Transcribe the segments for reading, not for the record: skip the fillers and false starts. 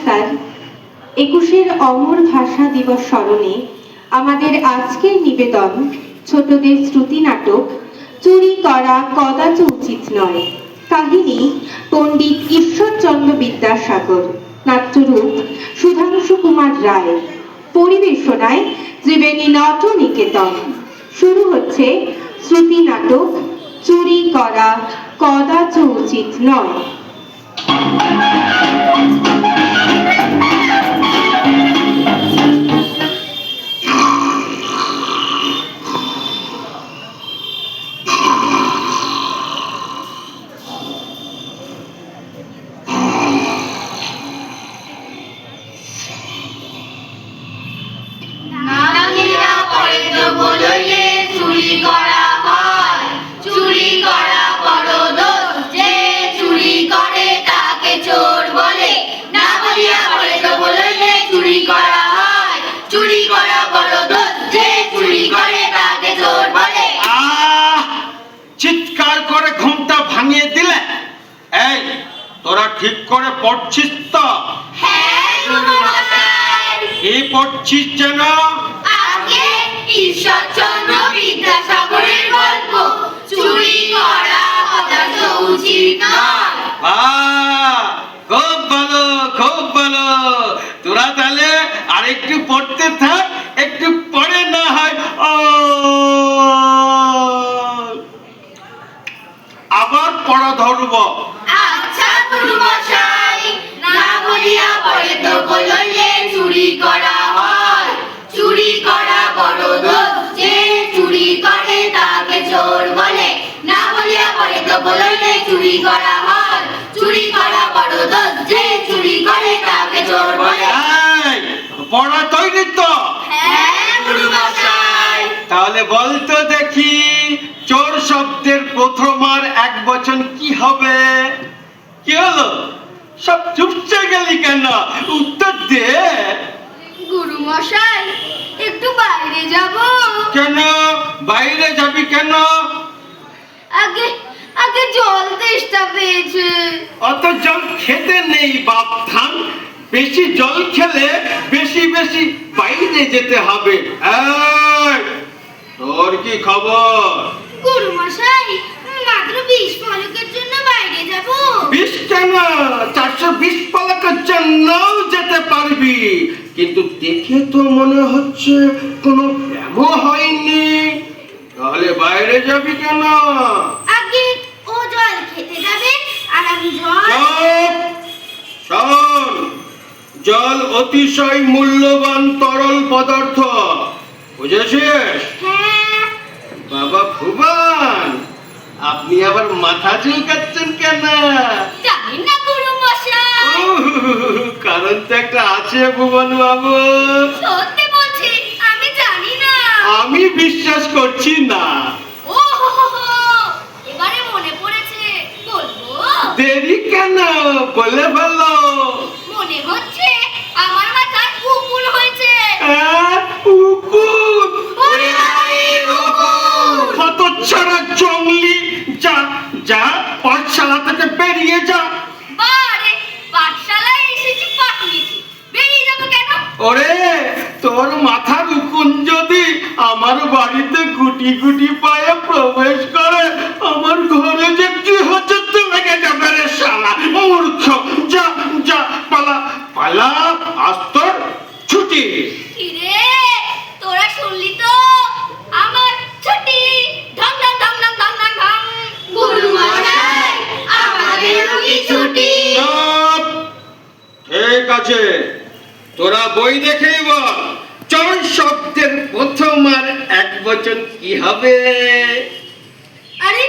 নমস্কার। ২১ অমর ভাষা দিবস স্মরণে আমাদের আজকের নিবেদন ছোটদের শ্রুতি নাটক চুরি করা কদাচ উচিত নয়। কাহিনী পণ্ডিত ঈশ্বরচন্দ্র বিদ্যাসাগর, নাট্যরূপ সুধাংশু কুমার রায়, পরিবেশনায় ত্রিবেণী নট নিকেতন। শুরু হচ্ছে শ্রুতি নাটক চুরি করা কদাচ উচিত নয়। চিৎকার করে ঘুমটা ভাঙিয়ে দিলে। এই তোরা ঠিক করে পড়ছিস তো? এই পড়ছিস যেন আগে ঈশ্বরচন্দ্র বিদ্যাসাগরের গল্প চুরি করা কদাচ উচিত নয়। খুব ভালো, খুব ভালো। তোরা তাহলে আরেকটু পড়তে থাক, একটু পড়ে না হয় আবার পড়া ধরবো। আচ্ছা গুরুমশাই, না বলিয়া পরে তো বললে চুরি করা হয়। চুরি করা বড় দোষ, যে চুরি করে তাকে চোর বলে। না বলিয়া পরে তো বললে চুরি করা হয়। চুরি করা বড় দোষ, যে চুরি করে তাকে চোর বলে। পড়া তৈরি তো? হ্যাঁ গুরুমশাই। তাহলে বলতো দেখি, চোর শব্দের প্রথমার এক বচন কি হবে? কি হলো? সব চুপচে গেলি কেন? উত্তর দে। গুরুমশাই, একটু বাইরে যাব। কেন বাইরে যাবি কেন? আগে আগে জল তেষ্টা পেয়েছে। অত জল খেতে নেই বাপ ধান। বেশি জল খেলে বেশি বেশি বাইরে যেতে হবে। তোর কি খবর? গুরুমশাই, মাত্র 20 ফলকের জন্য বাইরে যাব। 20 কেন, 420 ফলকের জন্যও যেতে পারবি। কিন্তু দেখে তো মনে হচ্ছে কোনো ব্যামো হয়নি। তাহলে বাইরে যাবি কেন? আগে ও জল খেতে যাবে, আর আমি জল। শোন, জল অতিশয় মূল্যবান তরল পদার্থ, বুঝেছিস? হ্যাঁ। বাবা ভুবন, আপনি আবার মাথা চুলকাচ্ছেন কেন? জানেন না গুরুমশাই? কারণ তো একটা আছে ভুবন বাবু। সত্যি বলছি, আমি জানি না। আমি বিশ্বাস করছি না। ও হো হো হো, এবারে মনে পড়েছে, বলবো? দেরি কেন, বলে ফেলো। মনে হচ্ছে আমার মাথায় উকুন হয়েছে। উকুন? ওরে আরে উকুন! হতচ্ছাড়া জঙ্গলি, যা যা পাঠশালা থেকে বেরিয়ে যা। বারে, পাঠশালায় এসেছি পাঠ নিতে, বেরিয়ে যাবো কেন? ওরে, তোর মাথার উকুন যদি আমার বাড়িতে গুটি গুটি পায়ে প্রবেশ করে, আমার ঘরে যে কি হচ্ছে লেগে যাবে রে শালা মূর্খ। যা যা, পালা পালা, আজ তোর ছুটি। কিরে, তোরা শুনলি তো? আমার ছুটি। ঢং ঢং ঢং ঢং ঢং ঢং ঢং। গুরুমশাই, আমাদেরও কি ছুটি? চুপ! ঠিক আছে, তোরা বই দেখেই বল, চোর শব্দের প্রথম আর এক বচন কি হবে? আরে,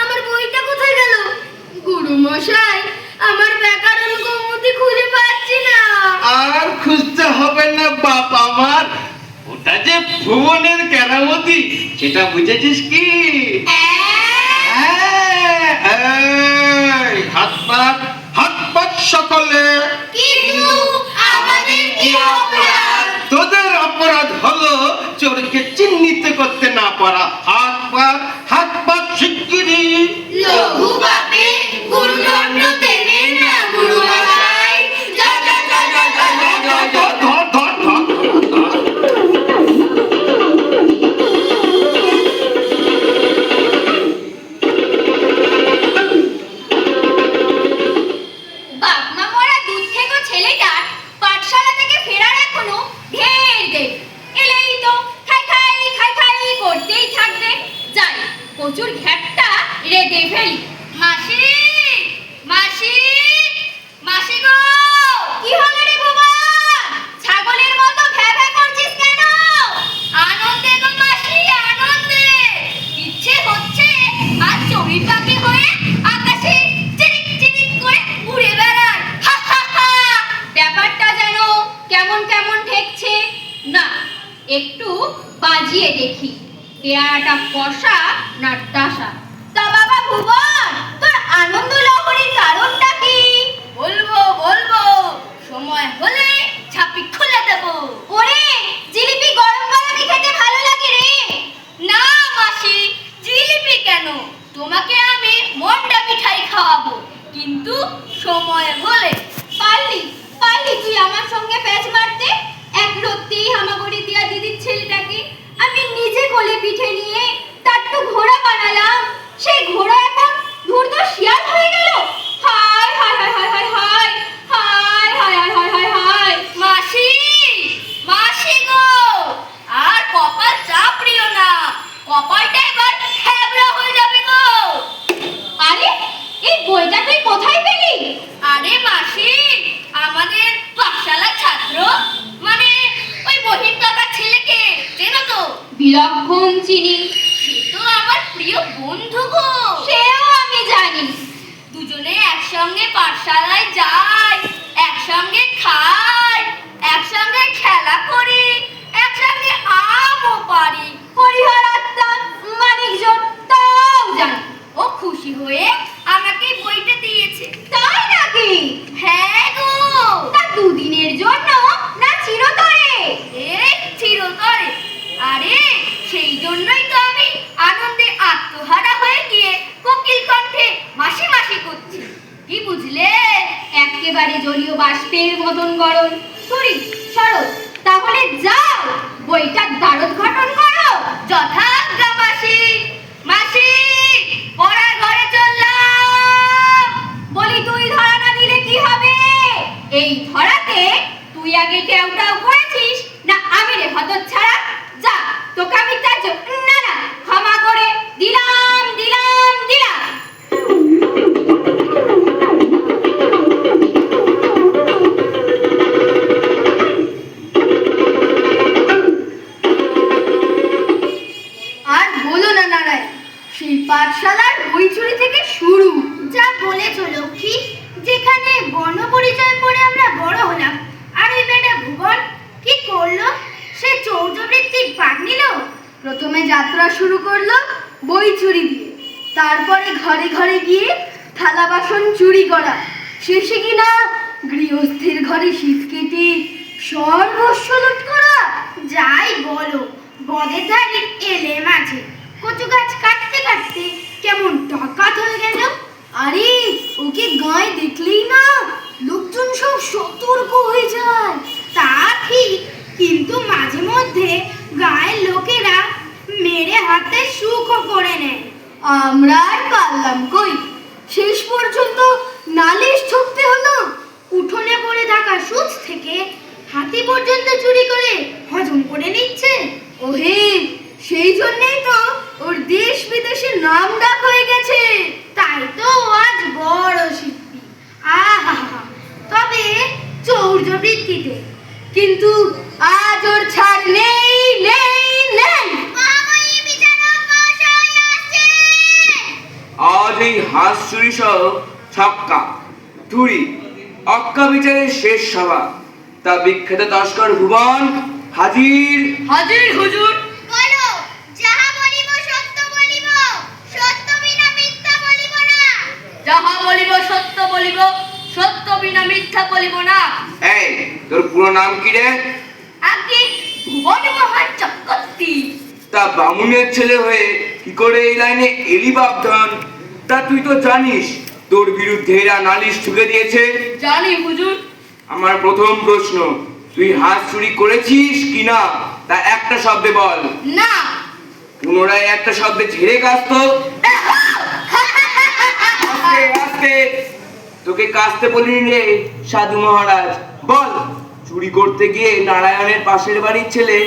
আমার বইটা কোথায় গেল? গুরুমশাই, আমার ব্যাকরণ কৌমুদি খুঁজে পাচ্ছি না। আর খুঁজতে হবে না বাপ আমার, ওটা যে ভুবনের কেরামতি, সেটা বুঝেছিস কি? হাত পাত সকলে। কিন্তু আমাদের কি অপরাধ? তোদের অপরাধ হলো চোরকে চিহ্নিত করতে না পারা। হাত পাত শিগগিরি। লঘু পাপে গুরুদণ্ড দেবেন না গুরুমশাই। যা যা যা একটু বাজিয়ে দেখি পেয়ারাটা কষা না ডাসা। তা বাবা ভুবন, তোর আনন্দ লহরীর কারণটা কি? বলবো বলবো, সময় হলে ছাপি খুলে দেব। ওরে, জিলিপি গরম গরমই খেতে ভালো লাগে রে। না মাসি, জিলিপি কেন, তোমাকে আমি মন্ডা মিঠাই খাওয়াবো, কিন্তু সময় হলে। পারলি পারলি তুই আমার সঙ্গে প্যাচ মারতে? এক রত্তেই হামাগুড়ি দিয়া দিদির ছেলেটাকে আমি নিজে কোলে পিঠে নিয়ে তার তো ঘোড়া বানালাম, সেই ঘোড়া এখন ধূর্ত শিয়াল হয়ে গেল। হায় হায় হায় হায় হায় হায় হায় হায় হায় হায় হায় হায়। মাসি, মাসি গো, আর কপাল চাপড়িও না, কপালটা এবার হ্যাবড়া হয়ে যাবে গো। আরে, এই বইটা তুই কোথায় পেলি? আরে মাসি, আমাদের পাঠশালার ছাত্র, মানে ওই মহিম কাকার ছেলেকে চেনো তো? বিলক্ষণ চিনি, সে তো আমার প্রিয় বন্ধু গো। সেও আমি জানি, দুজনে একসঙ্গে পাঠশালায় যাই, একসঙ্গে খাই, একসঙ্গে খেলা করি, একসঙ্গে আমও পারি। হরিহর আত্মা মানিকজন তাও জানি। ও খুশি হয়ে আমাকে বইটা দিয়েছে। তাই নাকি? হ্যাঁ গো। তা দুদিনের জন্য না চিরতরে? এই চিরতরে। আরে সেই জন্যই তো আমি আনন্দে আত্মহারা হয়ে গিয়ে কোকিল কণ্ঠে মাসি মাসি করছি। কি বুঝলে? একেবারে জলীয় বাষ্পের মতন গরম। সরি সরো, তাহলে যাও বইটার দ্বারোদ্ঘাটন করো। যথাজ্ঞা মাসি। মাসি, পড়ার ঘরে চললাম। বলি তুই ধরা না দিলে কি হবে? এই ধরাতে তুই আগে টেউটাও করেছিস না আমি রে হতচ্ছাড়া? যা, তোকে আমি চাচ্ছ না না ক্ষমা করে দিলাম দিলাম দিলাম। আর বলো না নারায়ণ, সেই পাঠশালার বই চুরি থেকে শুরু। যা বলেছ লক্ষ্মী, যেখানে বর্ণপরিচয় পড়ে আমরা বড় হলাম, আর ওই বেটা ভুবন কি করলো? সে চৌর্যবৃত্তির ভাগ নিল। প্রথমে যাত্রা শুরু করলো বই চুরি দিয়ে, তারপরে ঘরে ঘরে গিয়ে থালা বাসন চুরি করা, শেষে কিনা গৃহস্থের ঘরে শীত কেটে সর্বস্ব লুট করা। যাই বলো, বদের ধারে এলে মাঝে কচু গাছ কাটতে কাটতে কেমন ডাকাত হয়ে গেল। আরে ওকে গায়ে দেখলেই না লোকজন সব সতর্ক হয়ে যায়। তা ঠিক, কিন্তু মাঝে মধ্যে গায়ের লোকেরা মেরে হাতে সুখও করে নেয়। আমরা আর পারলাম কই, শেষ পর্যন্ত নালিশ ঠুকতে হলো। উঠোনে পড়ে থাকা সুচ থেকে হাতি পর্যন্ত চুরি করে হজম করে নিচ্ছে। ওহে, সেই জন্যই তো ওর দেশ বিদেশে নাম ডাক হয়ে গেছে। তাই তো ও আজ বড় শিল্পী। আহা, তবে চৌর্যবৃত্তিতে কিন্তু আজ ওর ছাড় নেই নেই নেই। আজ এই হাঁস চুরি সহ ছক্কা থুরি অক্কা বিচারের শেষ সভা। তা বিখ্যাত তস্কর ভুবন হাজির। হাজির হুজুর। বলো, যাহা বলিব সত্য বলিব, সত্য বিনা মিথ্যা বলিব না। যাহা বলিব সত্য বলিব, সত্য বিনা মিথ্যা বলিব না। এই তোর পুরো নাম কি রে? আগে ভুবন মহান চক্রবর্তী। তা বামুনের ছেলে হয়ে কি করে এই লাইনে এলি বাপধন? তা তুই তো জানিস তোর বিরুদ্ধে এরা নালিশ ঠুকে দিয়েছে। জানি হুজুর। আমার প্রথম প্রশ্ন, তুই হাঁস চুরি করেছিস কিনা তা একটা শব্দে বল। না। পুনরায় একটা শব্দে ঝেড়ে কাঁদতো। আস্তে আস্তে, তোকে কাঁদতে বলিনি রে সাধু মহারাজ। বল, চুরি করতে গিয়ে নারায়ণের পাশের বাড়ির ছেলে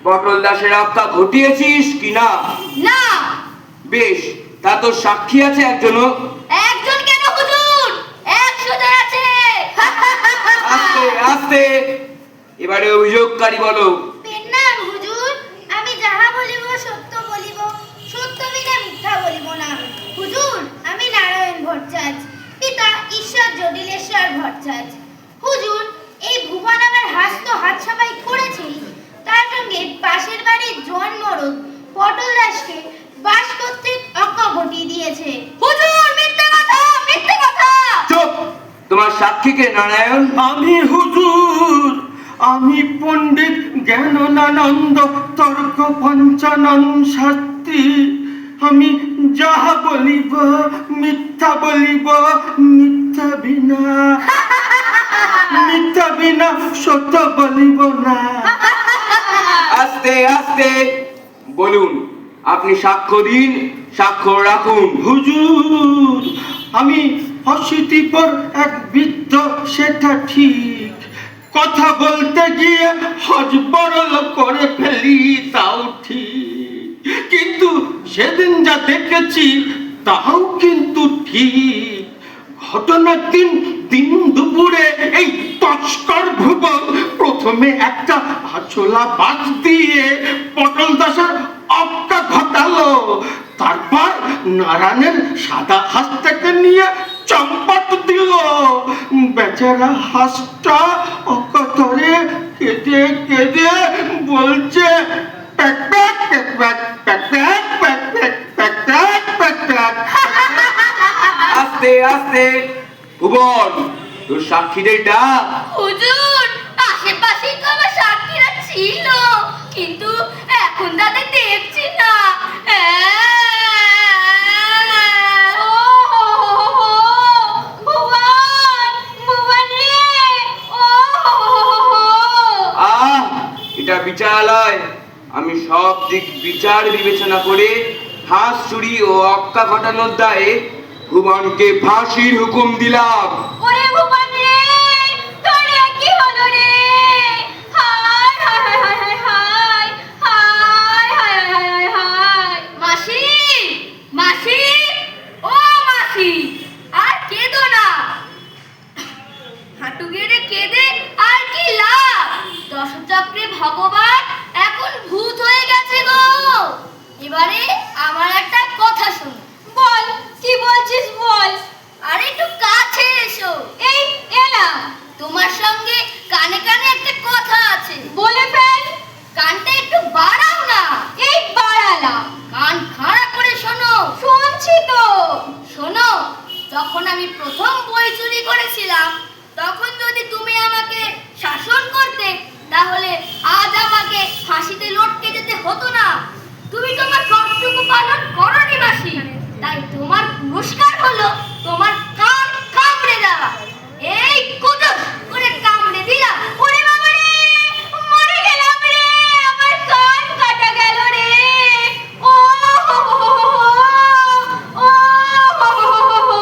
পটল দাসের রক্ষা ঘটিয়েছিস কিনা? না। বেশ, তা তোর সাক্ষী আছে একজনও? একজন কেন হুজুর, 100 জন আছে। আস্তে আস্তে, এবারে অভিযোগকারী বলো। পেন্নাম হুজুর, আমি যাহা বলিব সত্য বলিব, সত্য বিনা মিথ্যা বলিব না। হুজুর, আমি নারায়ণ ভট্টাচার্য, পিতা ঈশ্বর জটিলেশ্বর ভট্টাচার্য। হুজুর, এই ভুবন আমার হাস তো হাত সাফাই করেছেই, তার সঙ্গে পাশ সাক্ষীকে নারায়ণ? আমি হুজুর, আমি পণ্ডিত জ্ঞানানন্দ তর্ক পঞ্চানন শাস্ত্রী। আমি যাহা বলিব মিথ্যা বলিব, মিথ্যা বিনা সত্য বলিব না। আস্তে আস্তে বলুন, আপনি সাক্ষ্য দিন, সাক্ষ্য রাখুন। হুজুর, আমি অশীতিপর এক বৃদ্ধ, সেটা ঠিক। কথা বলতে গিয়ে হজবরল করে ফেলি, তাও ঠিক। কিন্তু সেদিন যা দেখেছি তাও কিন্তু ঠিক। ঘটনার দিন দুপুরে এই তস্কর ভুবন প্রথমে একটা আঁচলা বাজ দিয়ে পটল দাসের অক্কা ঘটালো। তারপর নারায়ণের সাদা হাঁসটাকে নিয়ে চম্পট দিল। বেচারা হাঁসটা অকাতরে কেঁদে কেঁদে বলছে, pack pack pack pack pack pack pack pack pack pack pack pack. আস্তে আস্তে ভুবন, তোর সাক্ষীদের ডাক। হুজুর, আশেপাশেই তো আমার সাক্ষীরা ছিল, কিন্তু এখন তাদের দেখছি না। আহ, এটা বিচারালয়। আমি সব দিক বিচার বিবেচনা করে হাঁস চুরি ও অক্কা ঘটানোর দায়ে ভুবনকে ফাঁসির হুকুম দিলাম। ওরে ভুবন রে, তোর এ কি হলো রে? হায় হায় হায় হায় হায় হায় হায় হায় হায় হায়। মাসি, মাসি, ও মাসি, আর কেঁদো না। হাঁটু গেড়ে কেঁদে আর কি লাভ? দশচক্রে ভগবান এখন ভূত হয়ে গেছে গো। এবারে আমার একটা কথা শোনো। বল, কি বলছিস বল। আরে একটু কাছে এসো। এই এলাম। তোমার সঙ্গে কানে কানে একটা কথা আছে। বলে ফেল। কানটা একটু বাড়াও না। এই বাড়ালাম। কান খাড়া করে শোনো। শুনছি তো। শোনো, যখন আমি প্রথম বই চুরি করেছিলাম, তখন যদি তুমি আমাকে শাসন করতে, তাহলে আজ আমাকে ফাঁসিতে লটকে যেতে হতো না। তুমি তোমার কর্তব্য পালন করোনি মাসি, তাই তোমার পুরস্কার হলো তোমার কান কামড়ে দেওয়া। এই কুদুস করে কামড়ে দিলাম। ওরে বাবা রে, মরে গেলাম রে, আমার কান কাটা গেল রে। ও হো হো হো হো, ও হো হো হো হো।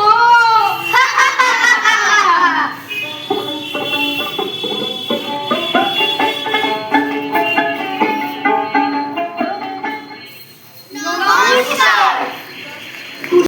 নমস্কার।